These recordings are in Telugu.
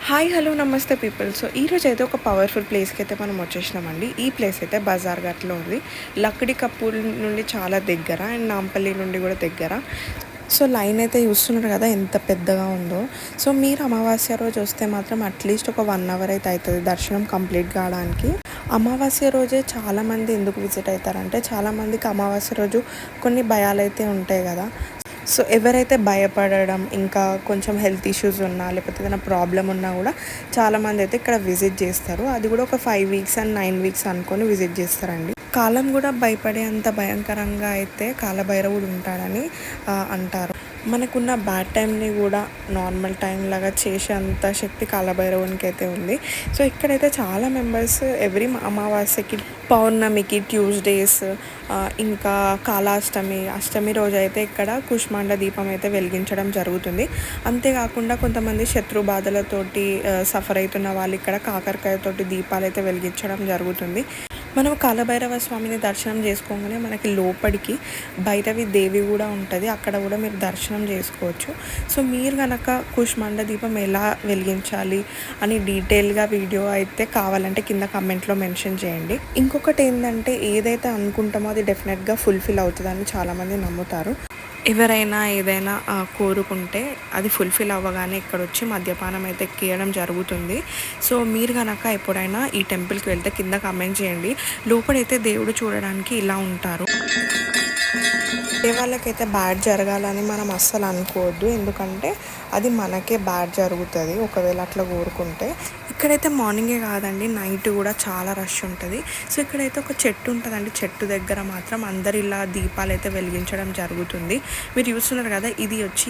హాయ్ హలో నమస్తే పీపుల్. సో ఈరోజు అయితే ఒక పవర్ఫుల్ ప్లేస్కి అయితే మనం వచ్చేసినామండి. ఈ ప్లేస్ అయితే బజార్ ఘాట్లో ఉంది. లక్డీ కపూర్ నుండి చాలా దగ్గర అండ్ నాంపల్లి నుండి కూడా దగ్గర. సో లైన్ అయితే చూస్తున్నారు కదా ఎంత పెద్దగా ఉందో. సో మీరు అమావాస్య రోజు వస్తే మాత్రం అట్లీస్ట్ ఒక 1 అవర్ అయితే అవుతుంది దర్శనం కంప్లీట్ కావడానికి. అమావాస్య రోజే చాలామంది ఎందుకు విజిట్ అవుతారంటే, చాలామందికి అమావాస్య రోజు కొన్ని భయాలు అయితే ఉంటాయి కదా. సో ఎవరైతే భయపడడం, ఇంకా కొంచెం హెల్త్ ఇష్యూస్ ఉన్నా లేకపోతే ఏదైనా ప్రాబ్లం ఉన్నా కూడా చాలామంది అయితే ఇక్కడ విజిట్ చేస్తారు. అది కూడా ఒక 5 వీక్స్ అండ్ 9 వీక్స్ అనుకొని విజిట్ చేస్తారండి. కాలం కూడా భయపడే అంత భయంకరంగా అయితే కాలభైరవుడు ఉంటాడని అంటారు. మనకున్న బ్యాడ్ టైంని కూడా నార్మల్ టైం లాగా చేసే అంత శక్తి కాలభైరవునికి అయితే ఉంది. సో ఇక్కడైతే చాలా మెంబర్స్ ఎవ్రీ అమావాస్యకి, పౌర్ణమికి, ట్యూస్డేస్, ఇంకా అష్టమి రోజు అయితే ఇక్కడ కుష్మాండ దీపం అయితే వెలిగించడం జరుగుతుంది. అంతేకాకుండా కొంతమంది శత్రు బాధలతోటి సఫర్ అవుతున్న వాళ్ళు ఇక్కడ కాకరకాయతోటి దీపాలు అయితే వెలిగించడం జరుగుతుంది. మనం కాలభైరవ స్వామిని దర్శనం చేసుకోగానే మనకి లోపలికి భైరవి దేవి కూడా ఉంటుంది. అక్కడ కూడా మీరు దర్శనం చేసుకోవచ్చు. సో మీరు కనుక కుష్మాండ దీపం ఎలా వెలిగించాలి అని డీటెయిల్గా వీడియో అయితే కావాలంటే కింద కమెంట్లో మెన్షన్ చేయండి. ఇంకొకటి ఏంటంటే, ఏదైతే అనుకుంటామో అది డెఫినెట్గా ఫుల్ఫిల్ అవుతుందని చాలామంది నమ్ముతారు. ఎవరైనా ఏదైనా కోరుకుంటే అది ఫుల్ఫిల్ అవ్వగానే ఇక్కడ వచ్చి మద్యపానం అయితే ఎక్కియడం జరుగుతుంది. సో మీరు కనుక ఎప్పుడైనా ఈ టెంపుల్కి వెళ్తే కింద కమెంట్ చేయండి. లోపలైతే దేవుడు చూడడానికి ఇలా ఉంటారు. ఏ వాళ్ళకైతే బ్యాడ్ జరగాలని మనం అస్సలు అనుకోవద్దు, ఎందుకంటే అది మనకే బ్యాడ్ జరుగుతుంది ఒకవేళ అట్లా కోరుకుంటే. ఇక్కడైతే మార్నింగే కాదండి, నైట్ కూడా చాలా రష్ ఉంటుంది. సో ఇక్కడైతే ఒక చెట్టు ఉంటుందండి, చెట్టు దగ్గర మాత్రం అందరు ఇలా దీపాలు అయితే వెలిగించడం జరుగుతుంది. మీరు చూస్తున్నారు కదా, ఇది వచ్చి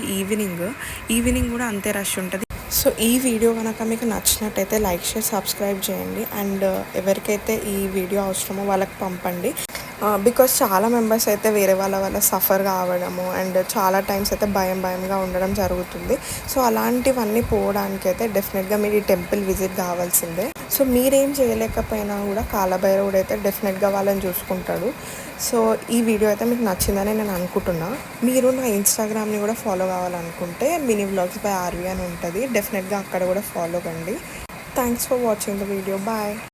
ఈవినింగ్ కూడా అంతే రష్ ఉంటుంది. సో ఈ వీడియో కనుక మీకు నచ్చినట్టయితే లైక్ చేసి సబ్స్క్రైబ్ చేయండి. అండ్ ఎవరికైతే ఈ వీడియో అవసరమో వాళ్ళకి పంపండి. బికాస్ చాలా మెంబర్స్ అయితే వేరే వాళ్ళ సఫర్ కావడము అండ్ చాలా టైమ్స్ అయితే భయంగా ఉండడం జరుగుతుంది. సో అలాంటివన్నీ పోవడానికి అయితే డెఫినెట్గా మీరు ఈ టెంపుల్ విజిట్ కావాల్సిందే. సో మీరేం చేయలేకపోయినా కూడా కాలభైరవుడు అయితే డెఫినెట్గా వాళ్ళని చూసుకుంటాడు. సో ఈ వీడియో అయితే మీకు నచ్చిందని నేను అనుకుంటున్నా. మీరు నా ఇన్స్టాగ్రామ్ని కూడా ఫాలో కావాలనుకుంటే మినీ వ్లాగ్స్ బై ఆర్వి అని ఉంటుంది, డెఫినెట్గా అక్కడ కూడా ఫాలో కండి. Thanks for watching the video. Bye.